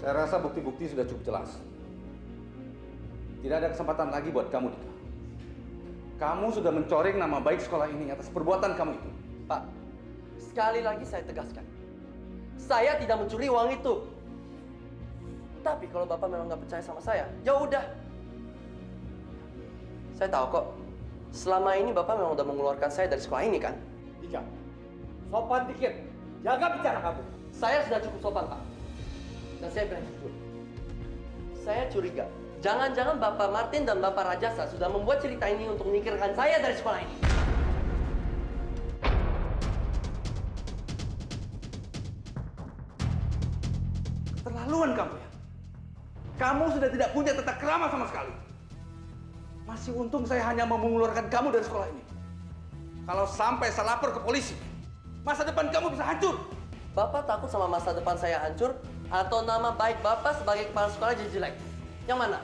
Saya rasa bukti-bukti sudah cukup jelas. Tidak ada kesempatan lagi buat kamu, Dika. Kamu sudah mencoreng nama baik sekolah ini atas perbuatan kamu itu. Pak, sekali lagi saya tegaskan. Saya tidak mencuri uang itu. Tapi kalau Bapak memang nggak percaya sama saya, ya udah. Saya tahu kok, selama ini Bapak memang udah mengeluarkan saya dari sekolah ini kan? Dika, sopan dikit. Jaga bicara kamu. Saya sudah cukup sopan, Pak. Dan saya bilang jujur. Saya curiga, jangan-jangan Bapak Martin dan Bapak Rajasa sudah membuat cerita ini untuk menyingkirkan saya dari sekolah ini. Keterlaluan kamu ya. Kamu sudah tidak punya tata krama sama sekali. Masih untung saya hanya mau mengeluarkan kamu dari sekolah ini. Kalau sampai saya lapor ke polisi, masa depan kamu bisa hancur. Bapak takut sama masa depan saya hancur atau nama baik Bapak sebagai kepala sekolah jadi jelek? Yang mana?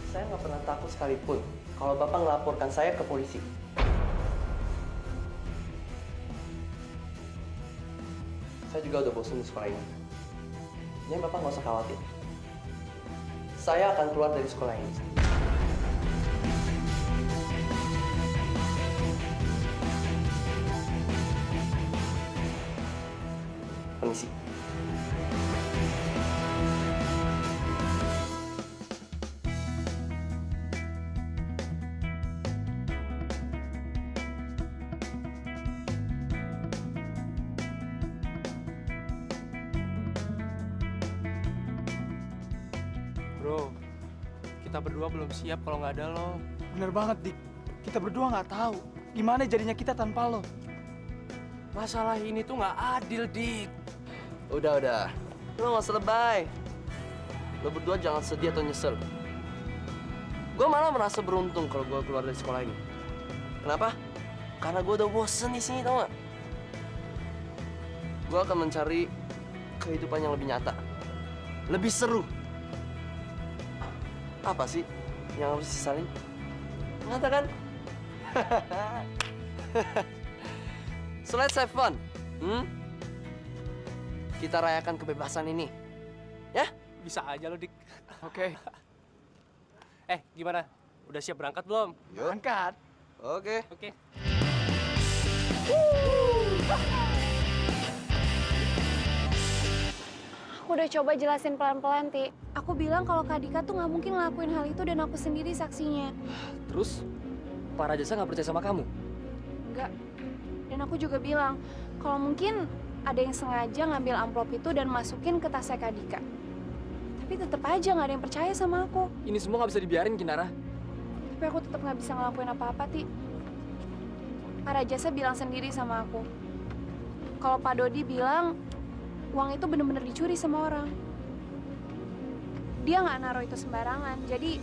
Saya nggak pernah takut sekalipun kalau Bapak ngelaporkan saya ke polisi. Saya juga udah bosan di sekolah ini. Jadi Bapak nggak usah khawatir. Saya akan keluar dari sekolah ini. Permisi. Bro, kita berdua belum siap kalau nggak ada lo. Bener banget, Dik. Kita berdua nggak tahu gimana jadinya kita tanpa lo. Masalah ini tuh nggak adil, Dik. Udah. Lo nggak usah lebay. Lo berdua jangan sedih atau nyesel. Gue malah merasa beruntung kalau gue keluar dari sekolah ini. Kenapa? Karena gue udah bosen di sini, tau gak? Gue akan mencari kehidupan yang lebih nyata. Lebih seru. Apa sih yang harus disesalin? Nyata kan? So let's have fun. Kita rayakan kebebasan ini. Ya? Bisa aja lo, Dik. Oke, Gimana? Udah siap berangkat belum? angkat. Oke. Oke. Aku udah coba jelasin pelan-pelan, Ti. Aku bilang kalau Kak Dika tuh nggak mungkin ngelakuin hal itu dan aku sendiri saksinya. Terus, Pak Rajasa nggak percaya sama kamu? Enggak. Dan aku juga bilang, kalau mungkin ada yang sengaja ngambil amplop itu dan masukin ke tasnya Kak Dika. Tapi tetap aja nggak ada yang percaya sama aku. Ini semua nggak bisa dibiarin, Kinara. Tapi aku tetap nggak bisa ngelakuin apa-apa, Ti. Pak Rajasa bilang sendiri sama aku. Kalau Pak Dodi bilang, uang itu bener-bener dicuri sama orang. Dia nggak naruh itu sembarangan, jadi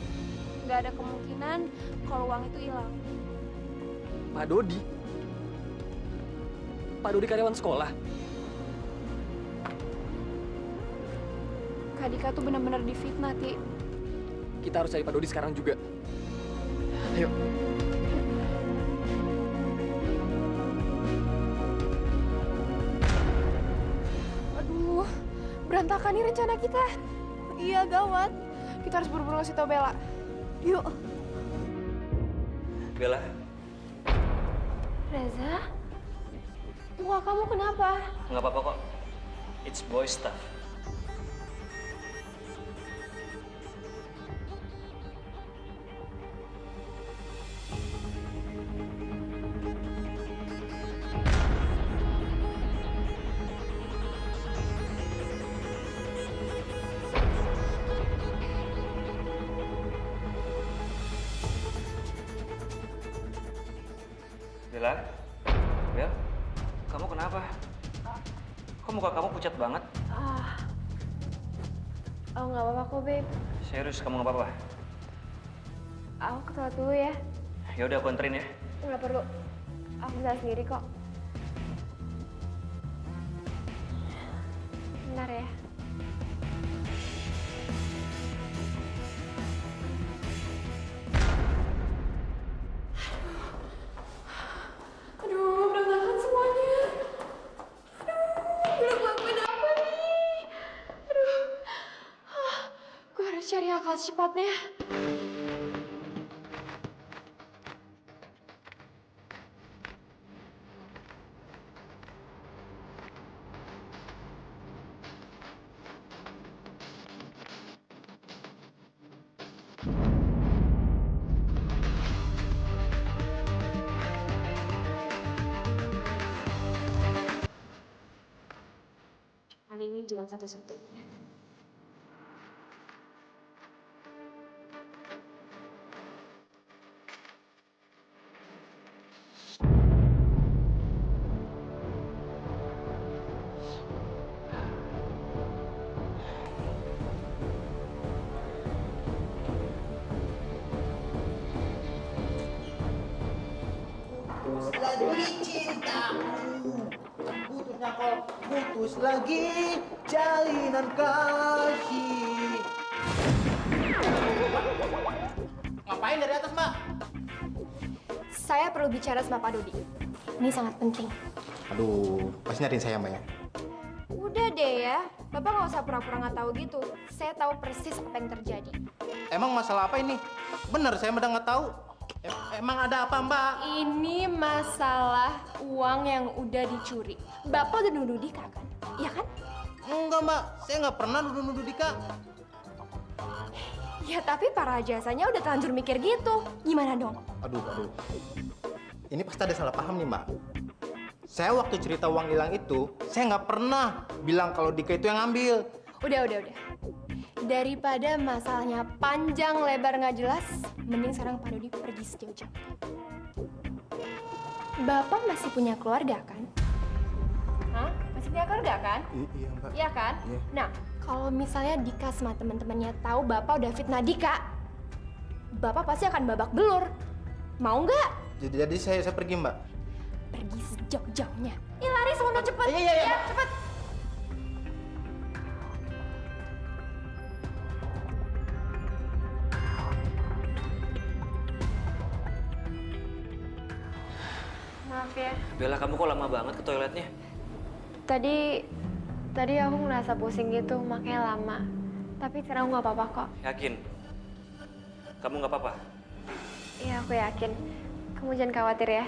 nggak ada kemungkinan kalau uang itu hilang. Pak Dodi? Pak Dodi karyawan sekolah? Kak Dika tuh bener-bener difitnah, Ti. Kita harus cari Pak Dodi sekarang juga. Ayo. Aduh, berantakan nih rencana kita. Iya, gawat. Kita harus buru-buru kasih tau Bella. Yuk. Bella, Reza? Muka kamu kenapa? nggak apa-apa kok. It's boy stuff. Bella, Bel, kamu kenapa? Kok muka kamu pucat banget? Oh, nggak apa-apa kok, babe. Serius, kamu nggak apa-apa? Aku ke toilet dulu ya. Ya udah, aku anterin ya. Nggak perlu. Aku bisa sendiri kok. Bentar ya. Aduh, berantakan semuanya. Aduh, udah ngelakuin apa nih? secepatnya. Kali ini jangan satu-satunya. Putus lagi jalinan kasih. Ngapain dari atas, Mbak? Saya perlu bicara sama Pak Dodi. Ini sangat penting. Aduh, pasti nyariin saya, Mbak ya. Udah deh ya, Bapak nggak usah pura-pura nggak tahu gitu. Saya tahu persis apa yang terjadi. Emang masalah apa ini? Bener, saya udah nggak tahu. Emang ada apa, Mbak? Ini masalah uang yang udah dicuri. Bapak udah nuduh Dika kan? Iya kan? Enggak, Mbak. Saya nggak pernah nuduh-nuduh Dika. Ya tapi para jasanya udah terlanjur mikir gitu. Gimana dong? Aduh. Ini pasti ada salah paham nih, Mbak. Saya waktu cerita uang hilang itu, saya nggak pernah bilang kalau Dika itu yang ngambil. Udah. Daripada masalahnya panjang lebar nggak jelas, mending sekarang Pak Dodi pergi sejauh-jauh. Bapak masih punya keluarga kan? Hah? Masih punya keluarga kan? Iya, Mbak. Iya kan? Iya. Nah, kalau misalnya Dika sama teman-temannya tahu Bapak udah fitnah Dika, Bapak pasti akan babak belur. Mau nggak? Jadi saya pergi, Mbak. Pergi sejauh-jauhnya. Ih, lari sono cepet. Iya. Ya, cepet. Maaf ya. Bella, kamu kok lama banget ke toiletnya? Tadi aku ngerasa pusing gitu, makanya lama. Tapi sekarang nggak apa-apa kok. Yakin? Kamu nggak apa-apa? Iya, aku yakin. Kamu jangan khawatir ya.